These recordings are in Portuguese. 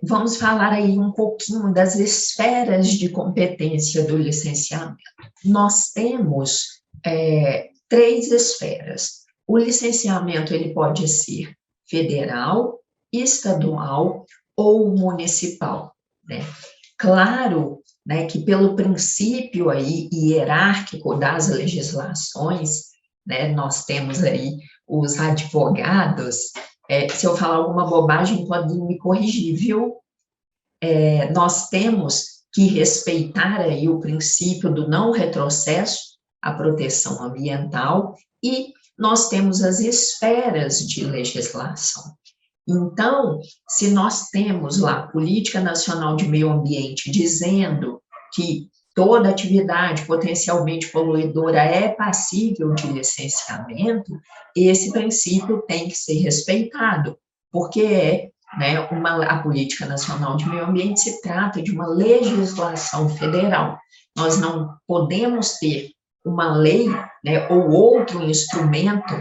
Vamos falar aí um pouquinho das esferas de competência do licenciamento. Nós temos três esferas. O licenciamento ele pode ser federal, estadual ou municipal, né? Claro, né, que pelo princípio aí hierárquico das legislações, né, nós temos aí os advogados. Se eu falar alguma bobagem, podem me corrigir, viu? Nós temos que respeitar aí o princípio do não retrocesso, a proteção ambiental, e nós temos as esferas de legislação. Então, se nós temos lá a Política Nacional de Meio Ambiente dizendo que toda atividade potencialmente poluidora é passível de licenciamento, esse princípio tem que ser respeitado, porque a Política Nacional de Meio Ambiente se trata de uma legislação federal. Nós não podemos ter uma lei, né, ou outro instrumento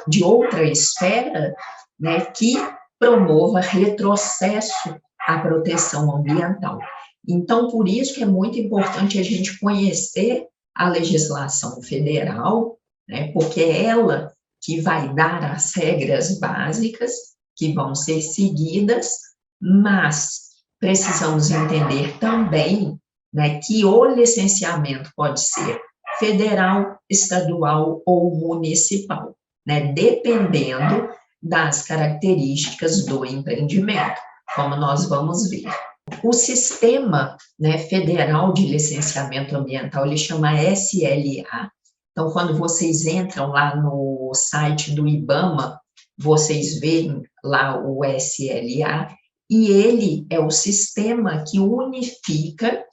de outra esfera, né, que promova retrocesso à proteção ambiental. Então, por isso que é muito importante a gente conhecer a legislação federal, né, porque é ela que vai dar as regras básicas que vão ser seguidas, mas precisamos entender também, né, que o licenciamento pode ser federal, estadual ou municipal, né, dependendo das características do empreendimento, como nós vamos ver. O sistema, né, federal de licenciamento ambiental, ele chama SLA. Então, quando vocês entram lá no site do IBAMA, vocês veem lá o SLA, e ele é o sistema que unifica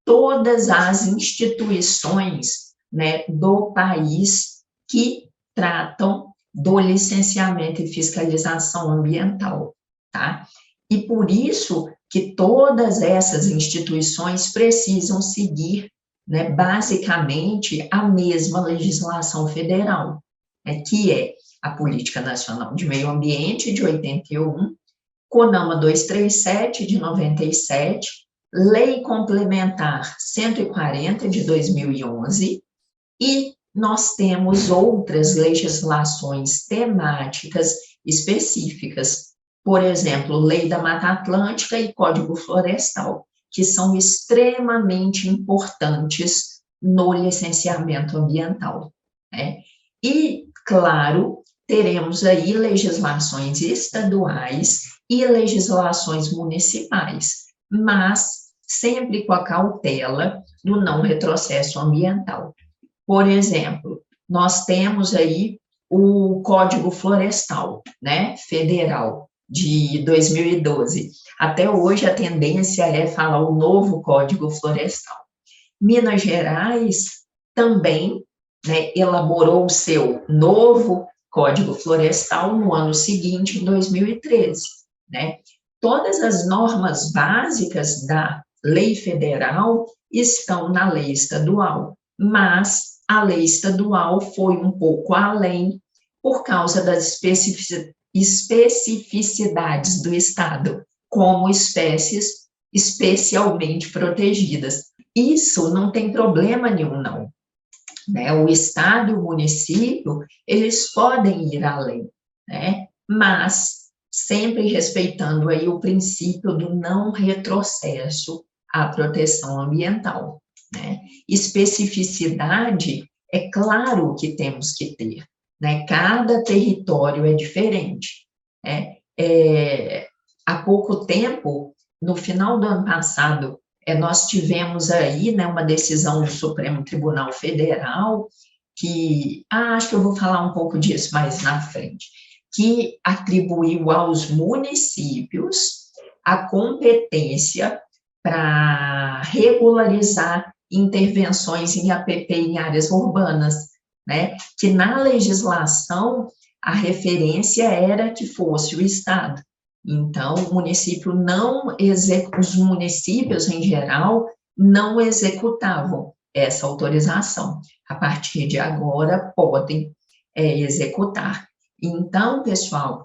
todas as instituições, né, do país que tratam do licenciamento e fiscalização ambiental, tá? E por isso que todas essas instituições precisam seguir, né, basicamente a mesma legislação federal, né, que é a Política Nacional de Meio Ambiente de 81, CONAMA 237 de 97, Lei Complementar 140 de 2011, e nós temos outras legislações temáticas específicas, por exemplo, Lei da Mata Atlântica e Código Florestal, que são extremamente importantes no licenciamento ambiental, né? E, claro, teremos aí legislações estaduais e legislações municipais, mas sempre com a cautela do não retrocesso ambiental. Por exemplo, nós temos aí o Código Florestal, né, federal, de 2012. Até hoje a tendência é falar o novo Código Florestal. Minas Gerais também, né, elaborou o seu novo Código Florestal no ano seguinte, em 2013, né? Todas as normas básicas da lei federal estão na lei estadual, mas a lei estadual foi um pouco além por causa das especificidades do estado, como espécies especialmente protegidas. Isso não tem problema nenhum, não, né? O estado e o município, eles podem ir além, né? Mas sempre respeitando aí o princípio do não retrocesso à proteção ambiental, né? Especificidade, é claro que temos que ter, né? Cada território é diferente, né? Há pouco tempo, no final do ano passado, nós tivemos aí, né, uma decisão do Supremo Tribunal Federal que, acho que eu vou falar um pouco disso mais na frente, que atribuiu aos municípios a competência para regularizar intervenções em APP em áreas urbanas, né? Que na legislação a referência era que fosse o Estado. Então, o município os municípios, em geral, não executavam essa autorização. A partir de agora, podem executar. Então, pessoal,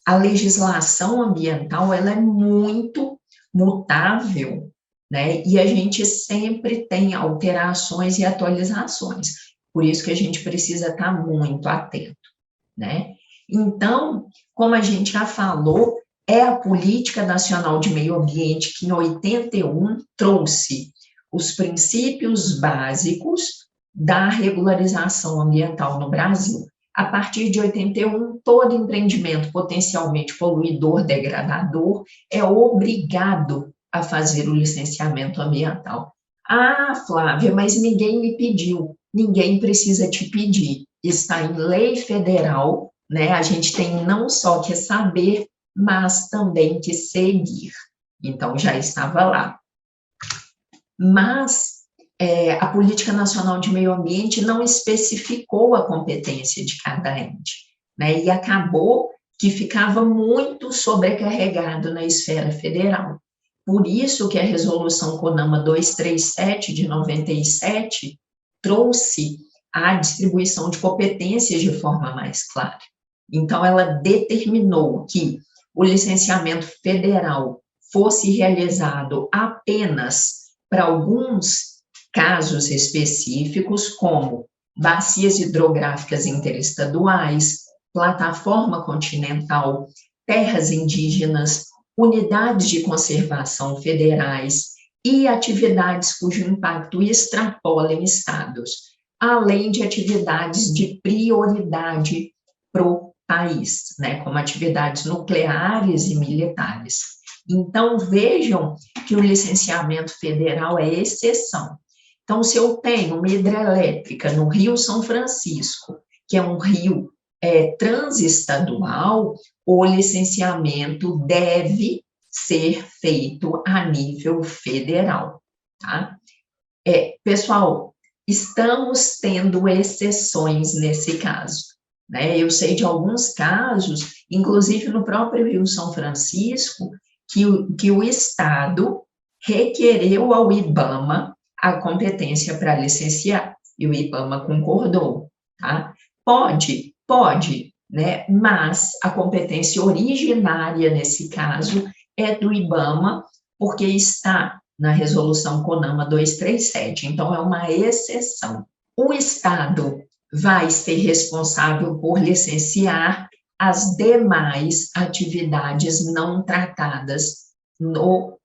a legislação ambiental ela é muito mutável, né? E a gente sempre tem alterações e atualizações. Por isso que a gente precisa estar muito atento, né? Então, como a gente já falou, é a Política Nacional de Meio Ambiente que, em 81, trouxe os princípios básicos da regularização ambiental no Brasil. A partir de 81, todo empreendimento potencialmente poluidor, degradador, é obrigado a fazer o licenciamento ambiental. Ah, Flávia, mas ninguém me pediu. Ninguém precisa te pedir. Está em lei federal, né? A gente tem não só que saber, mas também que seguir. Então, já estava lá. Mas a Política Nacional de Meio Ambiente não especificou a competência de cada ente, né? E acabou que ficava muito sobrecarregado na esfera federal. Por isso que a Resolução CONAMA 237, de 97, trouxe a distribuição de competências de forma mais clara. Então, ela determinou que o licenciamento federal fosse realizado apenas para alguns casos específicos, como bacias hidrográficas interestaduais, plataforma continental, terras indígenas, unidades de conservação federais e atividades cujo impacto extrapolem estados, além de atividades de prioridade para o país, né, como atividades nucleares e militares. Então, vejam que o licenciamento federal é exceção. Então, se eu tenho uma hidrelétrica no Rio São Francisco, que é um rio transestadual, o licenciamento deve ser feito a nível federal, tá? Pessoal, estamos tendo exceções nesse caso, né? Eu sei de alguns casos, inclusive no próprio Rio São Francisco, que o Estado requereu ao IBAMA a competência para licenciar, e o IBAMA concordou, tá? Pode, né? Mas a competência originária, nesse caso, é do IBAMA, porque está na Resolução CONAMA 237, então é uma exceção. O Estado vai ser responsável por licenciar as demais atividades não tratadas no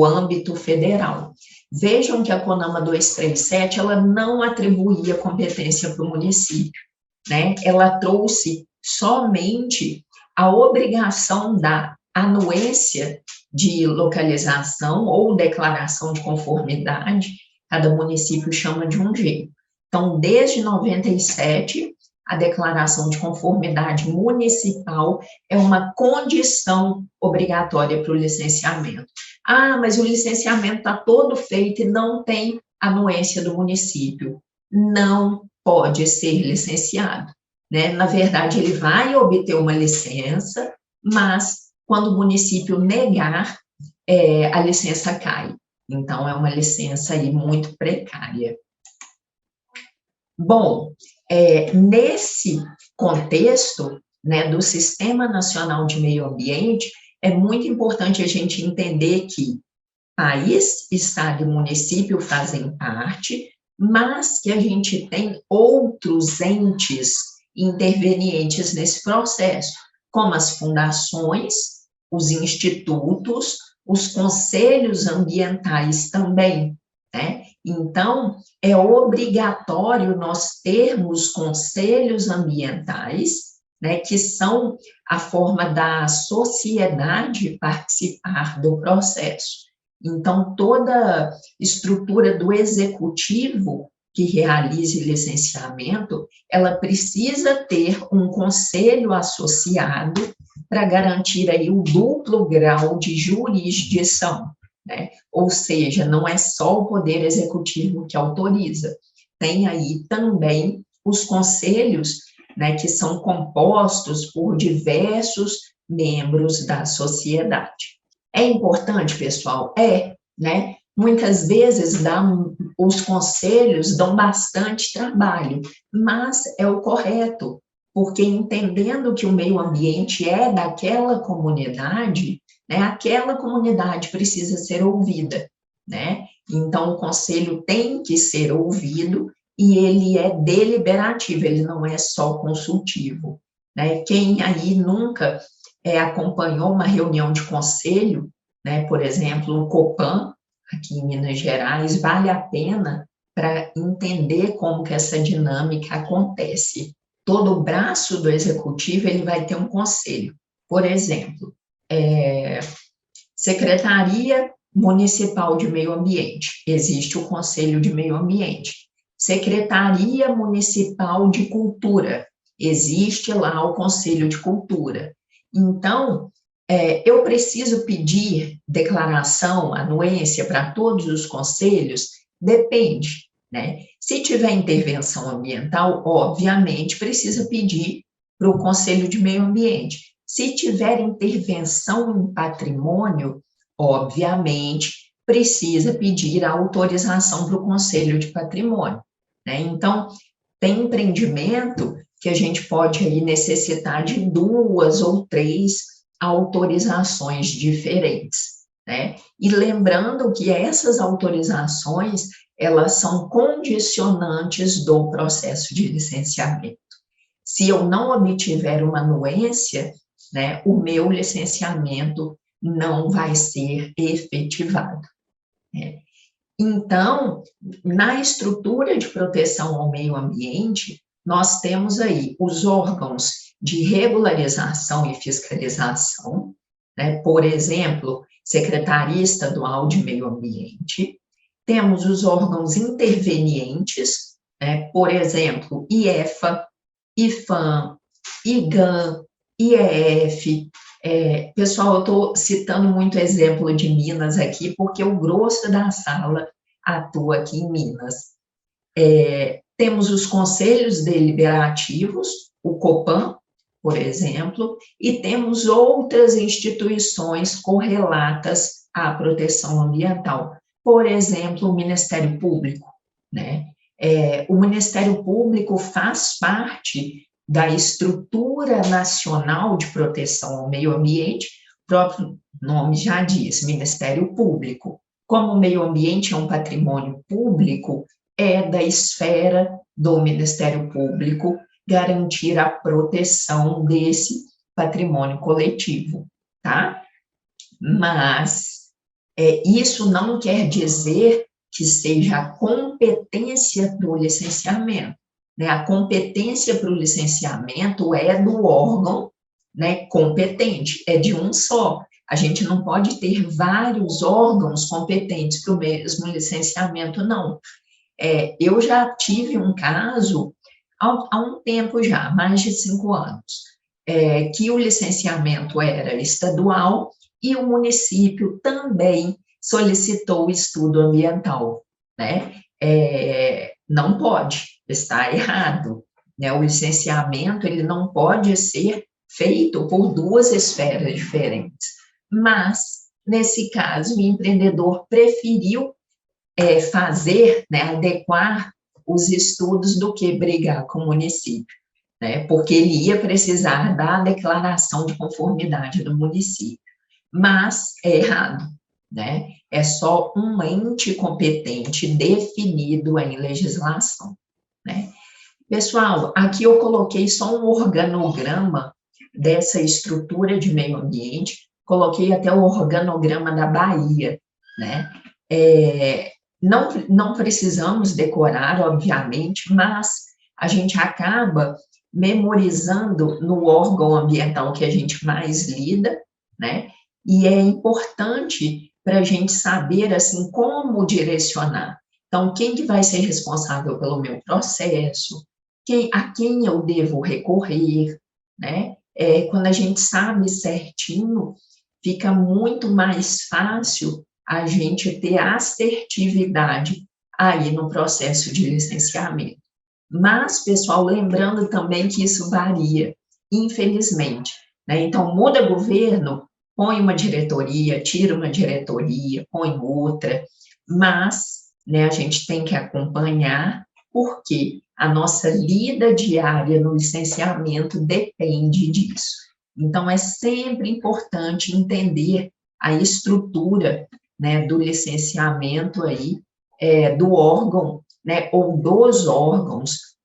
âmbito federal. Vejam que a CONAMA 237, ela não atribuía competência para o município, né? Ela trouxe somente a obrigação da anuência de localização ou declaração de conformidade, cada município chama de um jeito. Então, desde 97, a declaração de conformidade municipal é uma condição obrigatória para o licenciamento. Ah, mas o licenciamento está todo feito e não tem anuência do município. Não pode ser licenciado, né? Na verdade, ele vai obter uma licença, mas quando o município negar, a licença cai. Então, é uma licença aí muito precária. Bom, nesse contexto, né, do Sistema Nacional de Meio Ambiente, é muito importante a gente entender que país, estado e município fazem parte, mas que a gente tem outros entes intervenientes nesse processo, como as fundações, os institutos, os conselhos ambientais também, né? Então, é obrigatório nós termos conselhos ambientais, né, que são a forma da sociedade participar do processo. Então, toda estrutura do executivo que realize licenciamento, ela precisa ter um conselho associado para garantir aí o duplo grau de jurisdição, né? Ou seja, não é só o Poder Executivo que autoriza, tem aí também os conselhos, né, que são compostos por diversos membros da sociedade. É importante, pessoal? Né? Muitas vezes os conselhos dão bastante trabalho, mas é o correto, porque entendendo que o meio ambiente é daquela comunidade, né, aquela comunidade precisa ser ouvida, né? Então, o conselho tem que ser ouvido e ele é deliberativo, ele não é só consultivo, né? Quem aí nunca acompanhou uma reunião de conselho, né, por exemplo, o Copan, aqui em Minas Gerais, vale a pena para entender como que essa dinâmica acontece. Todo braço do executivo ele vai ter um conselho. Por exemplo, Secretaria Municipal de Meio Ambiente, existe o Conselho de Meio Ambiente. Secretaria Municipal de Cultura, existe lá o Conselho de Cultura. Então, eu preciso pedir declaração, anuência para todos os conselhos? Depende, né? Se tiver intervenção ambiental, obviamente precisa pedir para o Conselho de Meio Ambiente. Se tiver intervenção em patrimônio, obviamente precisa pedir a autorização para o Conselho de Patrimônio, né? Então, tem empreendimento que a gente pode aí necessitar de 2 ou 3 autorizações diferentes, né? E lembrando que essas autorizações, elas são condicionantes do processo de licenciamento. Se eu não obtiver uma anuência, né, o meu licenciamento não vai ser efetivado, né? Então, na estrutura de proteção ao meio ambiente, nós temos aí os órgãos de regularização e fiscalização, né? Por exemplo, Secretaria Estadual de Meio Ambiente, temos os órgãos intervenientes, né? Por exemplo, IEFA, IFAM, IGAM, IEF. Pessoal, eu estou citando muito exemplo de Minas aqui, porque o grosso da sala atua aqui em Minas. Temos os conselhos deliberativos, o Copan, por exemplo, e temos outras instituições correlatas à proteção ambiental. Por exemplo, o Ministério Público, né? O Ministério Público faz parte da estrutura nacional de proteção ao meio ambiente, o próprio nome já diz, Ministério Público. Como o meio ambiente é um patrimônio público, é da esfera do Ministério Público garantir a proteção desse patrimônio coletivo, tá? Mas isso não quer dizer que seja a competência para o licenciamento, né? A competência para o licenciamento é do órgão, né, competente, é de um só. A gente não pode ter vários órgãos competentes para o mesmo licenciamento, não. Eu já tive um caso, há um tempo já, mais de 5 anos, que o licenciamento era estadual e o município também solicitou o estudo ambiental, né? Não pode, está errado, né? O licenciamento, ele não pode ser feito por 2 esferas diferentes, mas, nesse caso, o empreendedor preferiu fazer, né, adequar os estudos do que brigar com o município, né? Porque ele ia precisar da declaração de conformidade do município, mas é errado, né? É só um ente competente definido em legislação, né? Pessoal, aqui eu coloquei só um organograma dessa estrutura de meio ambiente, coloquei até o organograma da Bahia, né? Não precisamos decorar, obviamente, mas a gente acaba memorizando no órgão ambiental que a gente mais lida, né? E é importante para a gente saber, assim, como direcionar. Então, quem que vai ser responsável pelo meu processo? A quem eu devo recorrer, né? Quando a gente sabe certinho, fica muito mais fácil a gente ter assertividade aí no processo de licenciamento. Mas, pessoal, lembrando também que isso varia, infelizmente, né? Então, muda governo, põe uma diretoria, tira uma diretoria, põe outra, mas, né, a gente tem que acompanhar, porque A nossa lida diária no licenciamento depende disso. Então, é sempre importante entender a estrutura, né, do licenciamento aí, do órgão, né, ou dos órgãos,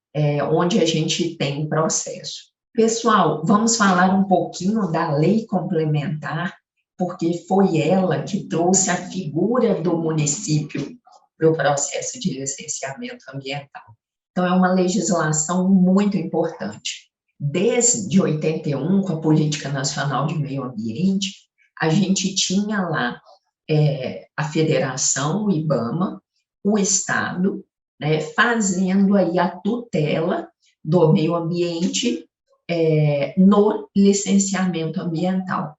onde a gente tem processo. Pessoal, vamos falar um pouquinho da lei complementar, porque foi ela que trouxe a figura do município para o processo de licenciamento ambiental. Então, é uma legislação muito importante. Desde 81, com a Política Nacional de Meio Ambiente, a gente tinha lá a federação, o IBAMA, o Estado, né, fazendo aí a tutela do meio ambiente no licenciamento ambiental.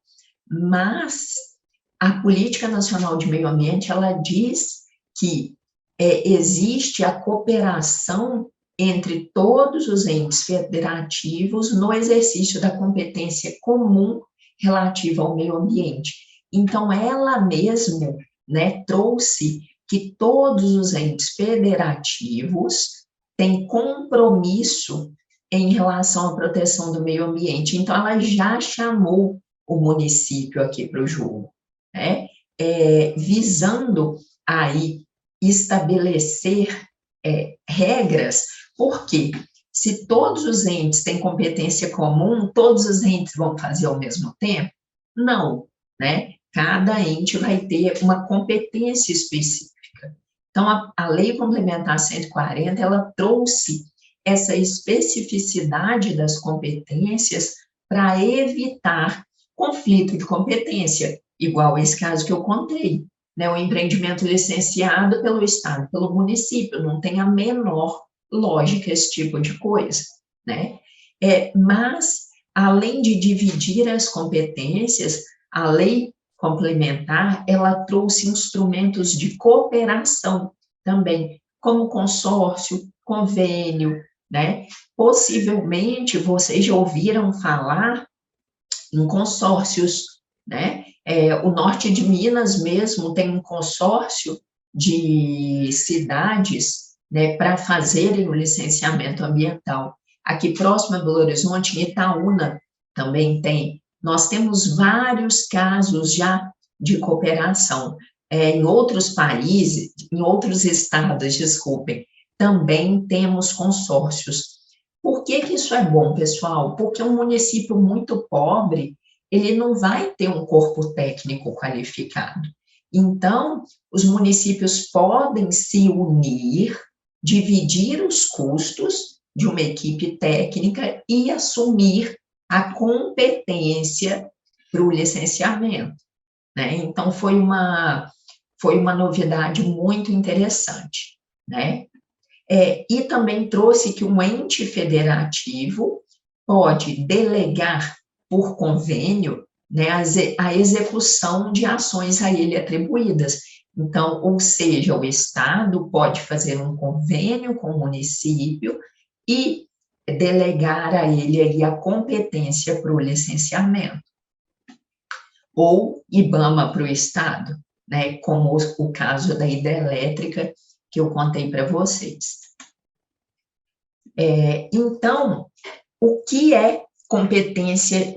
Mas a Política Nacional de Meio Ambiente, ela diz que existe a cooperação entre todos os entes federativos no exercício da competência comum relativa ao meio ambiente. Então, ela mesmo, né, trouxe que todos os entes federativos têm compromisso em relação à proteção do meio ambiente. Então, ela já chamou o município aqui para o jogo, né, visando aí estabelecer regras, porque se todos os entes têm competência comum, todos os entes vão fazer ao mesmo tempo? Não, né? Cada ente vai ter uma competência específica. Então, a Lei Complementar 140, ela trouxe essa especificidade das competências para evitar conflito de competência, igual esse caso que eu contei, né? O empreendimento licenciado pelo Estado, pelo município, não tem a menor lógica esse tipo de coisa, né? Mas, além de dividir as competências, a lei complementar, ela trouxe instrumentos de cooperação também, como consórcio, convênio, né? Possivelmente, vocês já ouviram falar em consórcios, né? O norte de Minas mesmo tem um consórcio de cidades, né, para fazerem o licenciamento ambiental. Aqui próximo a Belo Horizonte, em Itaúna, também tem. Nós temos vários casos já de cooperação. Em outros países, em outros estados, desculpem, também temos consórcios. Por que isso é bom, pessoal? Porque um município muito pobre, ele não vai ter um corpo técnico qualificado. Então, os municípios podem se unir, dividir os custos de uma equipe técnica e assumir a competência para o licenciamento, né? Então, foi uma novidade muito interessante, né? E também trouxe que um ente federativo pode delegar por convênio, né, a execução de ações a ele atribuídas. Então, ou seja, o Estado pode fazer um convênio com o município e delegar a ele aí a competência para o licenciamento. Ou IBAMA para o Estado, né, como o caso da hidrelétrica que eu contei para vocês. Então, o que é competência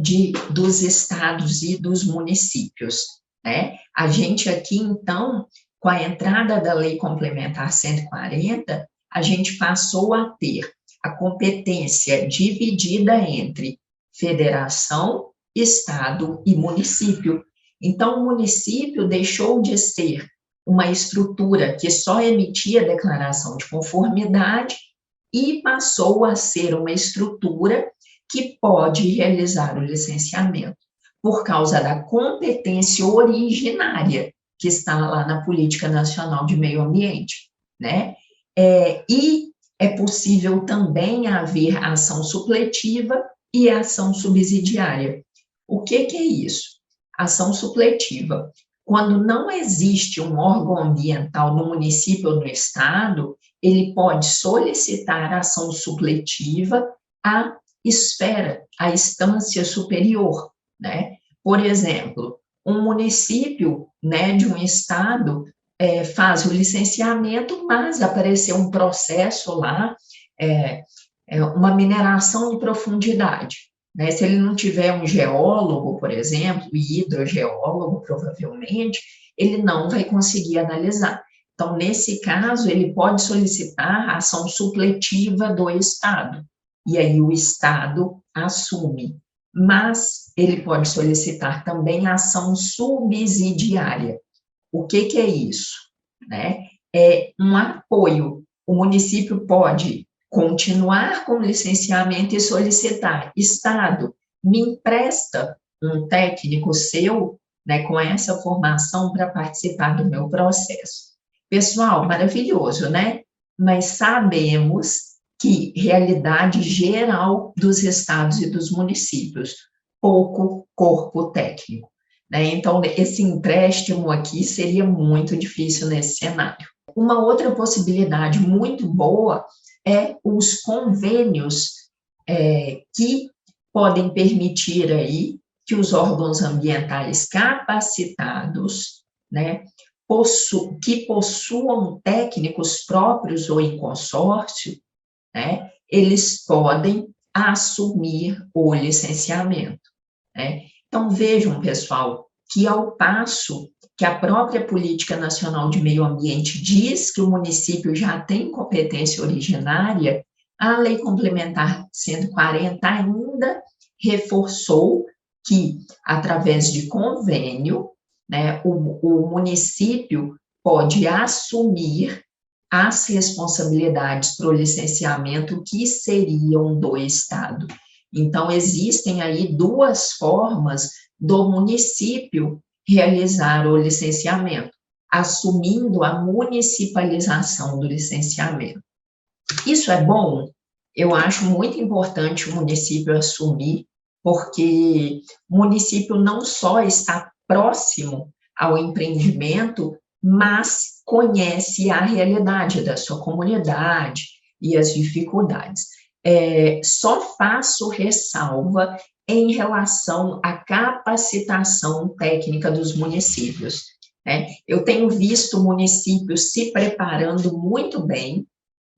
dos estados e dos municípios, né? A gente aqui, então, com a entrada da Lei Complementar 140, a gente passou a ter a competência dividida entre federação, estado e município. Então, o município deixou de ser uma estrutura que só emitia declaração de conformidade e passou a ser uma estrutura que pode realizar o licenciamento, por causa da competência originária que está lá na Política Nacional de Meio Ambiente, né? E é possível também haver ação supletiva e ação subsidiária. O que é isso? Ação supletiva. Quando não existe um órgão ambiental no município ou no estado, ele pode solicitar ação supletiva à esfera, à instância superior, né? Por exemplo, um município, né, de um estado faz o licenciamento, mas apareceu um processo lá uma mineração de profundidade, né? Se ele não tiver um geólogo, por exemplo, hidrogeólogo, provavelmente, ele não vai conseguir analisar. Então, nesse caso, ele pode solicitar a ação supletiva do Estado, e aí o Estado assume. Mas ele pode solicitar também a ação subsidiária. O que é isso? Né? É um apoio. O município pode continuar com o licenciamento e solicitar: Estado, me empresta um técnico seu, né, com essa formação para participar do meu processo. Pessoal, maravilhoso, né? Mas sabemos que realidade geral dos estados e dos municípios, pouco corpo técnico, né? Então, esse empréstimo aqui seria muito difícil nesse cenário. Uma outra possibilidade muito boa é os convênios que podem permitir aí que os órgãos ambientais capacitados, né, que possuam técnicos próprios ou em consórcio, né, eles podem assumir o licenciamento, né? Então, vejam, pessoal, que ao passo que a própria Política Nacional de Meio Ambiente diz que o município já tem competência originária, a Lei Complementar 140 ainda reforçou que, através de convênio, né, o município pode assumir as responsabilidades para o licenciamento que seriam do Estado. Então, existem aí duas formas do município realizar o licenciamento, assumindo a municipalização do licenciamento. Isso é bom? Eu acho muito importante o município assumir, porque o município não só está próximo ao empreendimento, mas conhece a realidade da sua comunidade e as dificuldades. Só faço ressalva em relação à capacitação técnica dos municípios, né? Eu tenho visto municípios se preparando muito bem,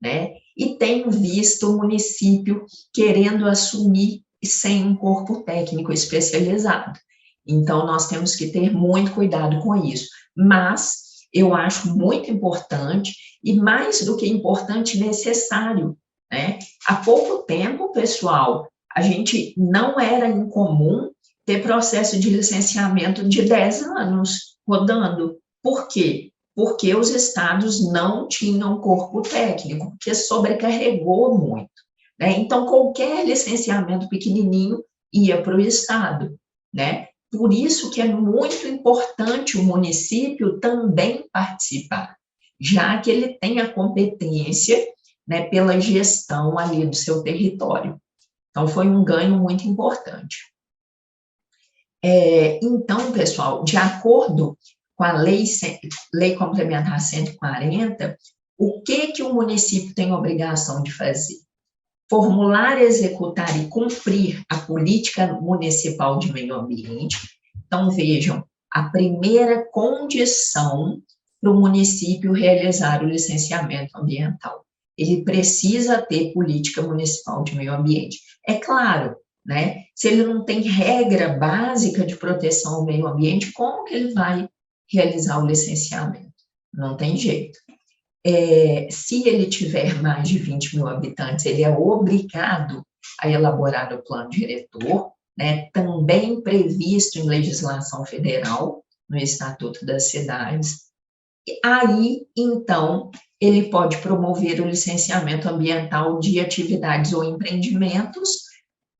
né? E tenho visto o município querendo assumir sem um corpo técnico especializado. Então, nós temos que ter muito cuidado com isso. Mas eu acho muito importante, e mais do que importante, necessário, né? Há pouco tempo, pessoal, a gente não era incomum ter processo de licenciamento de 10 anos rodando. Por quê? Porque os estados não tinham corpo técnico, porque sobrecarregou muito, né? Então, qualquer licenciamento pequenininho ia para o estado, né? Por isso que é muito importante o município também participar, já que ele tem a competência, né, pela gestão ali do seu território. Então, foi um ganho muito importante. Então, pessoal, de acordo com a Lei Complementar 140, o que o município tem obrigação de fazer? Formular, executar e cumprir a política municipal de meio ambiente. Então, vejam, a primeira condição para o município realizar o licenciamento ambiental. Ele precisa ter política municipal de meio ambiente. É claro, né? Se ele não tem regra básica de proteção ao meio ambiente, como que ele vai realizar o licenciamento? Não tem jeito. Se ele tiver mais de 20 mil habitantes, ele é obrigado a elaborar o plano diretor, né, também previsto em legislação federal, no Estatuto das Cidades. E aí, então, ele pode promover o licenciamento ambiental de atividades ou empreendimentos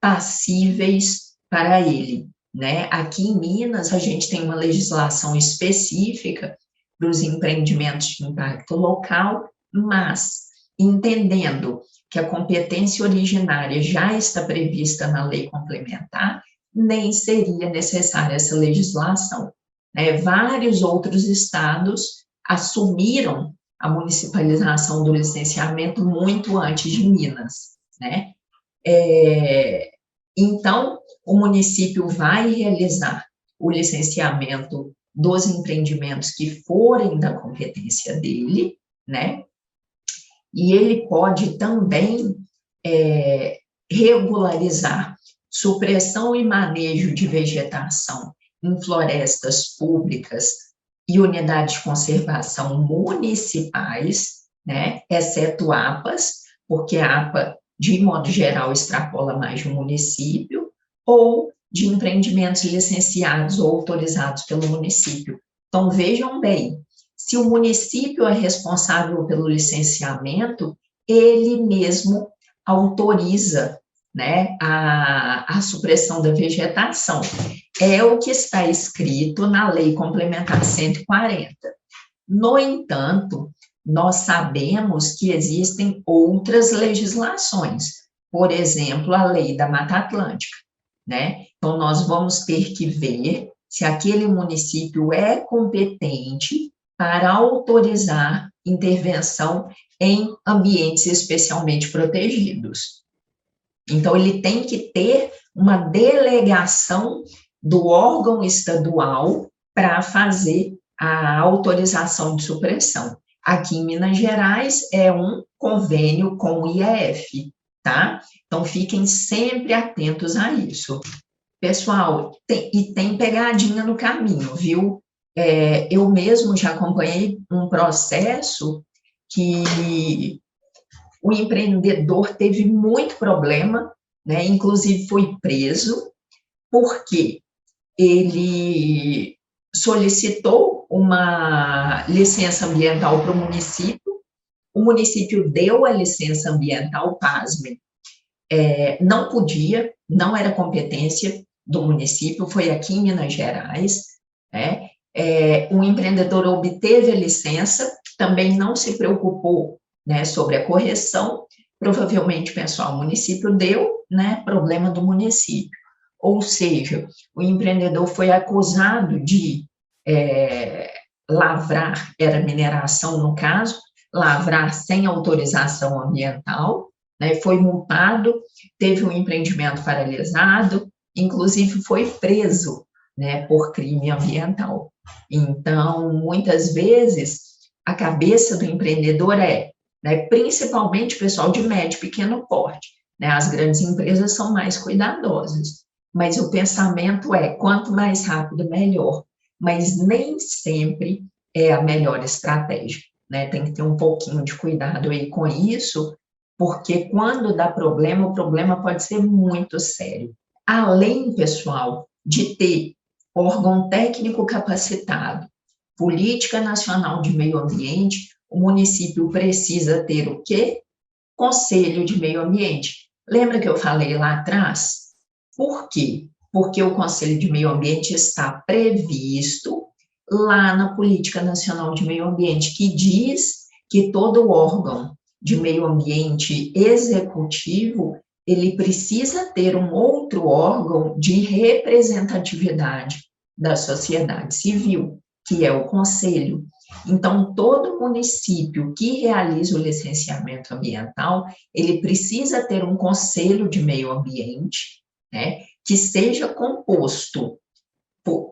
passíveis para ele, né? Aqui em Minas, a gente tem uma legislação específica para os empreendimentos de impacto local, mas entendendo que a competência originária já está prevista na lei complementar, nem seria necessária essa legislação, né? Vários outros estados assumiram a municipalização do licenciamento muito antes de Minas, né? Então, o município vai realizar o licenciamento dos empreendimentos que forem da competência dele, né? e ele pode também regularizar supressão e manejo de vegetação em florestas públicas e unidades de conservação municipais, né, exceto APAs, porque a APA, de modo geral, extrapola mais de um município, ou de empreendimentos licenciados ou autorizados pelo município. Então, vejam bem, se o município é responsável pelo licenciamento, ele mesmo autoriza, né, a supressão da vegetação. É o que está escrito na Lei Complementar 140. No entanto, nós sabemos que existem outras legislações, por exemplo, a Lei da Mata Atlântica, né? Então, nós vamos ter que ver se aquele município é competente para autorizar intervenção em ambientes especialmente protegidos. Então, ele tem que ter uma delegação do órgão estadual para fazer a autorização de supressão. Aqui em Minas Gerais é um convênio com o IEF, tá? Então, fiquem sempre atentos a isso. Pessoal, tem pegadinha no caminho, viu? Eu mesmo já acompanhei um processo que o empreendedor teve muito problema, né? Inclusive foi preso, porque ele solicitou uma licença ambiental para o município deu a licença ambiental, pasmem, não podia, não era competência do município, foi aqui em Minas Gerais, né? O empreendedor obteve a licença, também não se preocupou, né, sobre a correção, provavelmente pensou, o município deu, né, problema do município. Ou seja, o empreendedor foi acusado de lavrar, era mineração no caso, lavrar sem autorização ambiental, né, foi multado, teve um empreendimento paralisado, inclusive foi preso, né, por crime ambiental. Então, muitas vezes, a cabeça do empreendedor né, principalmente pessoal de médio e pequeno porte, né, as grandes empresas são mais cuidadosas, mas o pensamento quanto mais rápido, melhor, mas nem sempre é a melhor estratégia, né, tem que ter um pouquinho de cuidado aí com isso, porque quando dá problema, o problema pode ser muito sério. Além, pessoal, de ter órgão técnico capacitado, política nacional de meio ambiente, o município precisa ter o quê? Conselho de meio ambiente. Lembra que eu falei lá atrás? Por quê? Porque o Conselho de Meio Ambiente está previsto lá na Política Nacional de Meio Ambiente, que diz que todo órgão de meio ambiente executivo, ele precisa ter um outro órgão de representatividade da sociedade civil, que é o Conselho. Então, todo município que realiza o licenciamento ambiental, ele precisa ter um Conselho de Meio Ambiente, né, que seja composto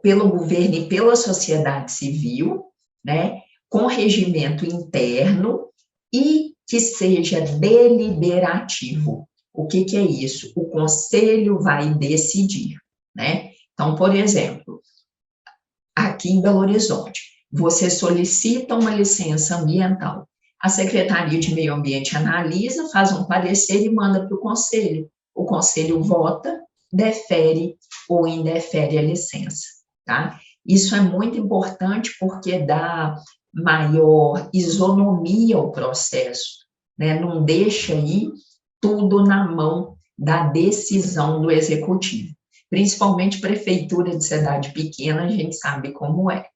pelo governo e pela sociedade civil, né, com regimento interno e que seja deliberativo. O que é isso? O conselho vai decidir, né? Então, por exemplo, aqui em Belo Horizonte, você solicita uma licença ambiental. A Secretaria de Meio Ambiente analisa, faz um parecer e manda para o conselho. O conselho vota, defere ou indefere a licença, tá? Isso é muito importante porque dá maior isonomia ao processo, né? Não deixa aí tudo na mão da decisão do executivo. Principalmente prefeitura de cidade pequena, a gente sabe como é.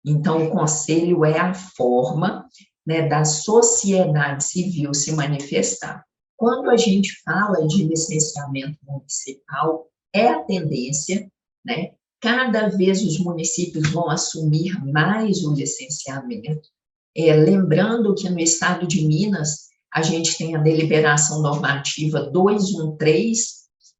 Então, o conselho é a forma, né, da sociedade civil se manifestar. Quando a gente fala de licenciamento municipal, é a tendência, né, cada vez os municípios vão assumir mais o licenciamento. Lembrando que no estado de Minas, a gente tem a deliberação normativa 213,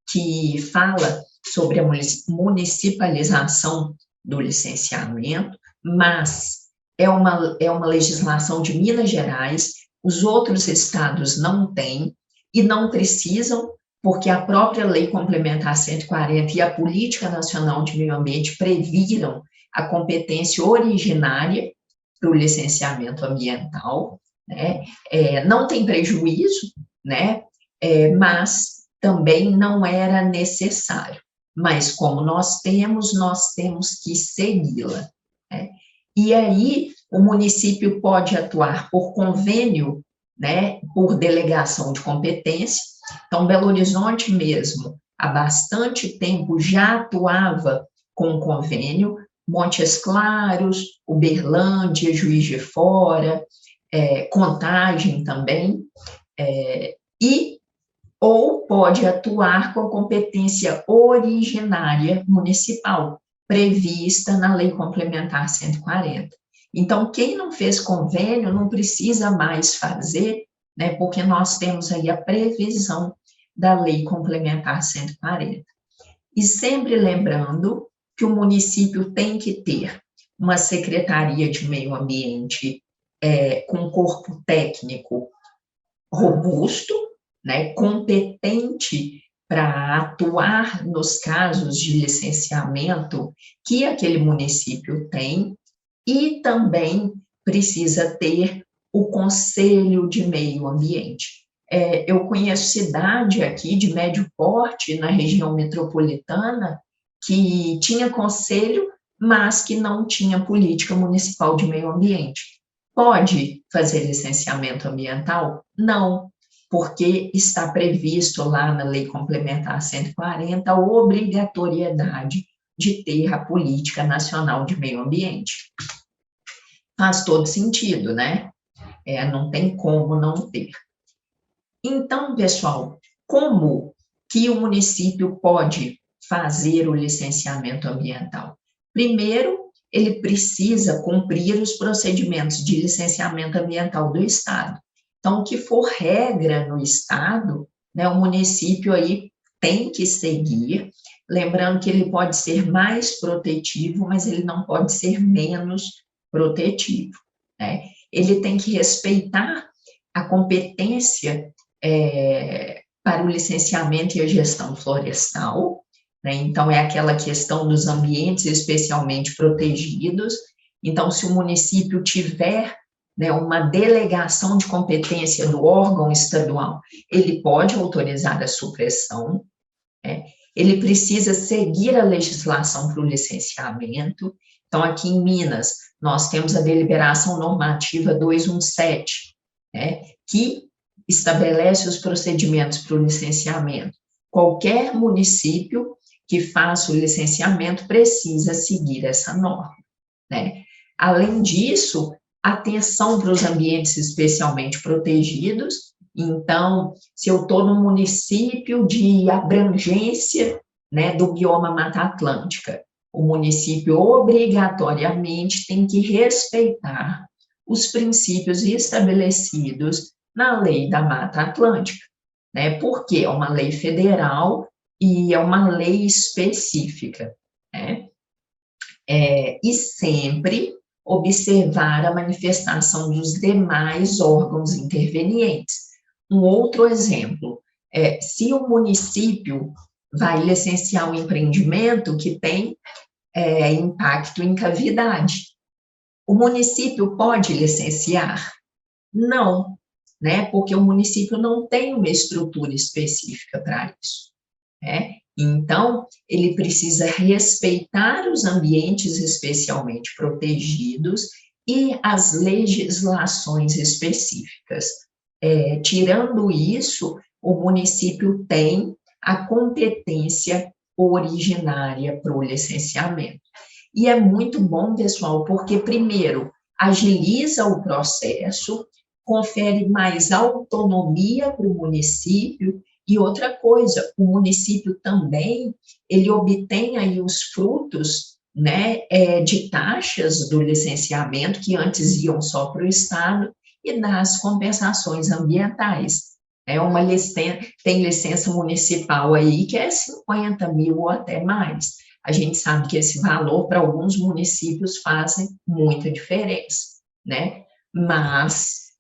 que fala sobre a municipalização do licenciamento, mas é uma legislação de Minas Gerais, Os outros estados não têm e não precisam, porque a própria Lei Complementar 140 e a Política Nacional de Meio Ambiente previram a competência originária para o licenciamento ambiental, né? Não tem prejuízo, né? Mas também não era necessário. Mas como nós temos que segui-la, né? E aí o município pode atuar por convênio, né, por delegação de competência. Então, Belo Horizonte mesmo, há bastante tempo já atuava com convênio, Montes Claros, Uberlândia, Juiz de Fora, Contagem também, ou pode atuar com competência originária municipal, prevista na Lei Complementar 140. Então, quem não fez convênio não precisa mais fazer, né, porque nós temos aí a previsão da Lei Complementar 140. E sempre lembrando que o município tem que ter uma Secretaria de Meio Ambiente com corpo técnico robusto, né, competente para atuar nos casos de licenciamento que aquele município tem, e também precisa ter o Conselho de Meio Ambiente. Eu conheço cidade aqui de médio porte, na região metropolitana, que tinha conselho, mas que não tinha política municipal de meio ambiente. Pode fazer licenciamento ambiental? Não, porque está previsto lá na Lei Complementar 140 a obrigatoriedade de ter a Política Nacional de Meio Ambiente. Faz todo sentido, né? Não tem como não ter. Então, pessoal, como que o município pode fazer o licenciamento ambiental? Primeiro, ele precisa cumprir os procedimentos de licenciamento ambiental do Estado. Então, o que for regra no Estado, né, o município aí tem que seguir, lembrando que ele pode ser mais protetivo, mas ele não pode ser menos protetivo, né? Ele tem que respeitar a competência para o licenciamento e a gestão florestal, né? Então, é aquela questão dos ambientes especialmente protegidos. Então, se o município tiver, né, uma delegação de competência do órgão estadual, ele pode autorizar a supressão, né? Ele precisa seguir a legislação para o licenciamento. Então, aqui em Minas, nós temos a deliberação normativa 217, né, que estabelece os procedimentos para o licenciamento. Qualquer município que faça o licenciamento precisa seguir essa norma, né? Além disso, atenção para os ambientes especialmente protegidos. Então, se eu estou no município de abrangência, né, do bioma Mata Atlântica, o município obrigatoriamente tem que respeitar os princípios estabelecidos na Lei da Mata Atlântica, né? Porque é uma lei federal e é uma lei específica, né? E sempre observar a manifestação dos demais órgãos intervenientes. Um outro exemplo, se o município vai licenciar um empreendimento que tem impacto em cavidade, o município pode licenciar? Não, né? Porque o município não tem uma estrutura específica para isso, né? Então, ele precisa respeitar os ambientes especialmente protegidos e as legislações específicas. Tirando isso, o município tem a competência originária para o licenciamento. E é muito bom, pessoal, porque, primeiro, agiliza o processo, confere mais autonomia para o município. E outra coisa, o município também, ele obtém aí os frutos, né, de taxas do licenciamento, que antes iam só para o Estado, e das compensações ambientais. Tem licença municipal aí que é 50 mil ou até mais. A gente sabe que esse valor, para alguns municípios, fazem muita diferença, né? Mas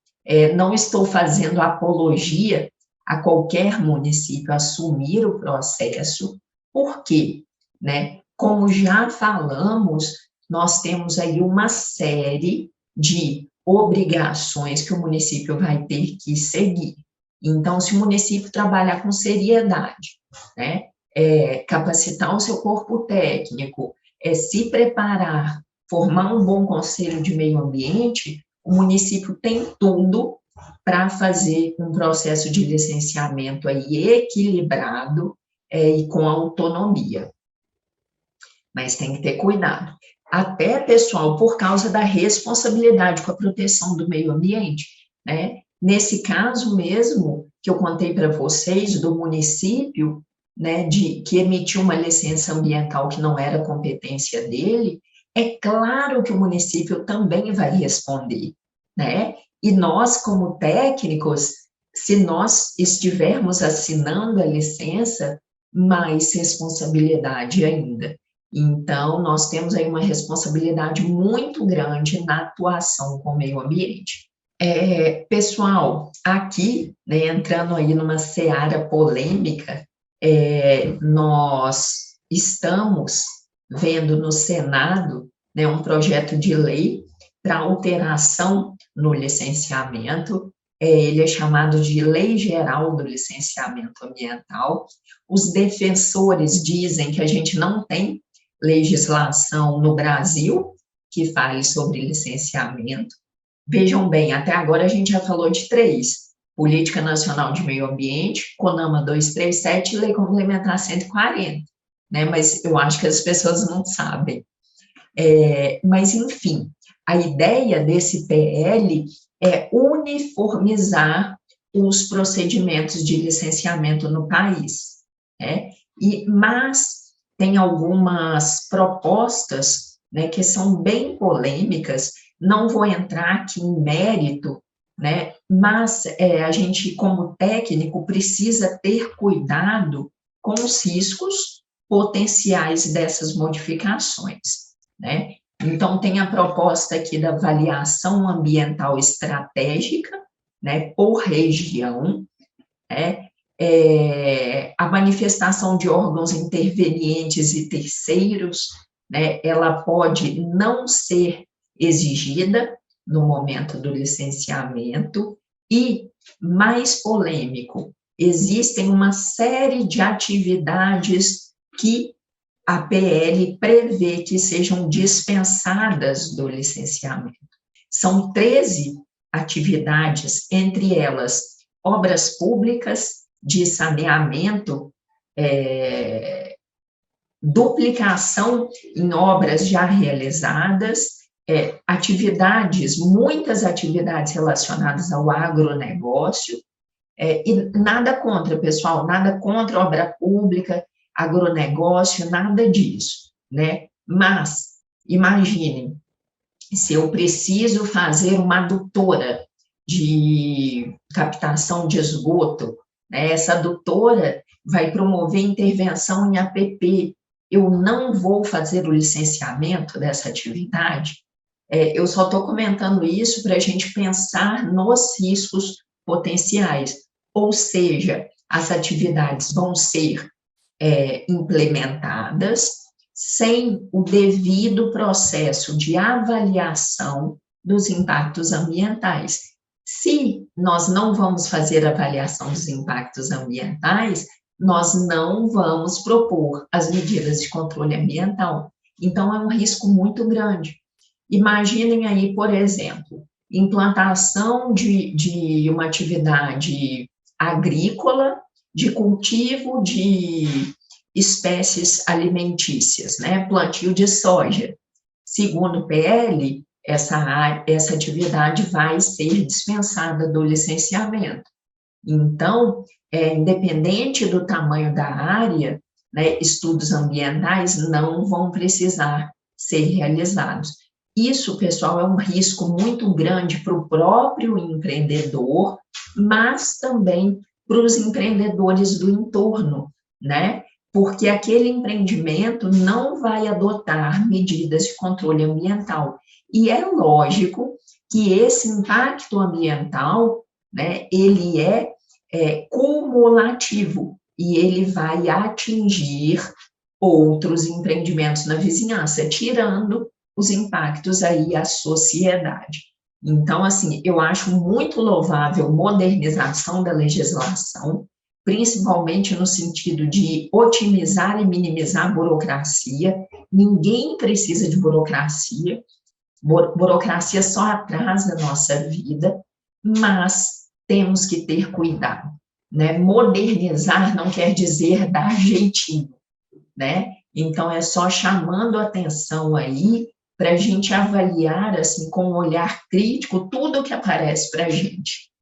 Não estou fazendo apologia a qualquer município assumir o processo, por quê? Né? Como já falamos, nós temos aí uma série de obrigações que o município vai ter que seguir. Então, se o município trabalhar com seriedade, né, capacitar o seu corpo técnico, se preparar, formar um bom conselho de meio ambiente, o município tem tudo para fazer um processo de licenciamento aí equilibrado e com autonomia. Mas tem que ter cuidado. Até, pessoal, por causa da responsabilidade com a proteção do meio ambiente, né? Nesse caso mesmo, que eu contei para vocês, do município, né, que emitiu uma licença ambiental que não era competência dele, é claro que o município também vai responder, né? E nós, como técnicos, se nós estivermos assinando a licença, mais responsabilidade ainda. Então, nós temos aí uma responsabilidade muito grande na atuação com o meio ambiente. Pessoal, aqui, né, entrando aí numa seara polêmica, nós estamos vendo no Senado, né, um projeto de lei para alteração no licenciamento, ele é chamado de Lei Geral do Licenciamento Ambiental. Os defensores dizem que a gente não tem legislação no Brasil que fale sobre licenciamento. Vejam bem, até agora a gente já falou de 3, Política Nacional de Meio Ambiente, CONAMA 237 e Lei Complementar 140, né? Mas eu acho que as pessoas não sabem. Mas, enfim, a ideia desse PL é uniformizar os procedimentos de licenciamento no país, né? Mas tem algumas propostas, né, que são bem polêmicas, não vou entrar aqui em mérito, né, mas a gente, como técnico, precisa ter cuidado com os riscos potenciais dessas modificações, né? Então, tem a proposta aqui da avaliação ambiental estratégica, né, por região, né? A manifestação de órgãos intervenientes e terceiros, né, ela pode não ser exigida no momento do licenciamento e, mais polêmico, existem uma série de atividades que a PL prevê que sejam dispensadas do licenciamento. São 13 atividades, entre elas obras públicas de saneamento, duplicação em obras já realizadas, muitas atividades relacionadas ao agronegócio, e nada contra, pessoal, nada contra obra pública, agronegócio, nada disso, né? Mas, imaginem, se eu preciso fazer uma adutora de captação de esgoto, né, essa adutora vai promover intervenção em APP, eu não vou fazer o licenciamento dessa atividade? Eu só estou comentando isso para a gente pensar nos riscos potenciais, ou seja, as atividades vão ser implementadas sem o devido processo de avaliação dos impactos ambientais. Se nós não vamos fazer avaliação dos impactos ambientais, nós não vamos propor as medidas de controle ambiental. Então, é um risco muito grande. Imaginem aí, por exemplo, implantação de uma atividade agrícola, de cultivo de espécies alimentícias, né? Plantio de soja. Segundo o PL, essa atividade vai ser dispensada do licenciamento. Então, independente do tamanho da área, né, estudos ambientais não vão precisar ser realizados. Isso, pessoal, é um risco muito grande para o próprio empreendedor, mas também para os empreendedores do entorno, né? Porque aquele empreendimento não vai adotar medidas de controle ambiental. E é lógico que esse impacto ambiental, né, ele é cumulativo e ele vai atingir outros empreendimentos na vizinhança, tirando os impactos aí à sociedade. Então, assim, eu acho muito louvável modernização da legislação, principalmente no sentido de otimizar e minimizar a burocracia. Ninguém precisa de burocracia, burocracia só atrasa a nossa vida, mas temos que ter cuidado, né? Modernizar não quer dizer dar jeitinho, né? Então, é só chamando atenção aí para a gente avaliar, assim, com um olhar crítico, tudo que aparece para a gente.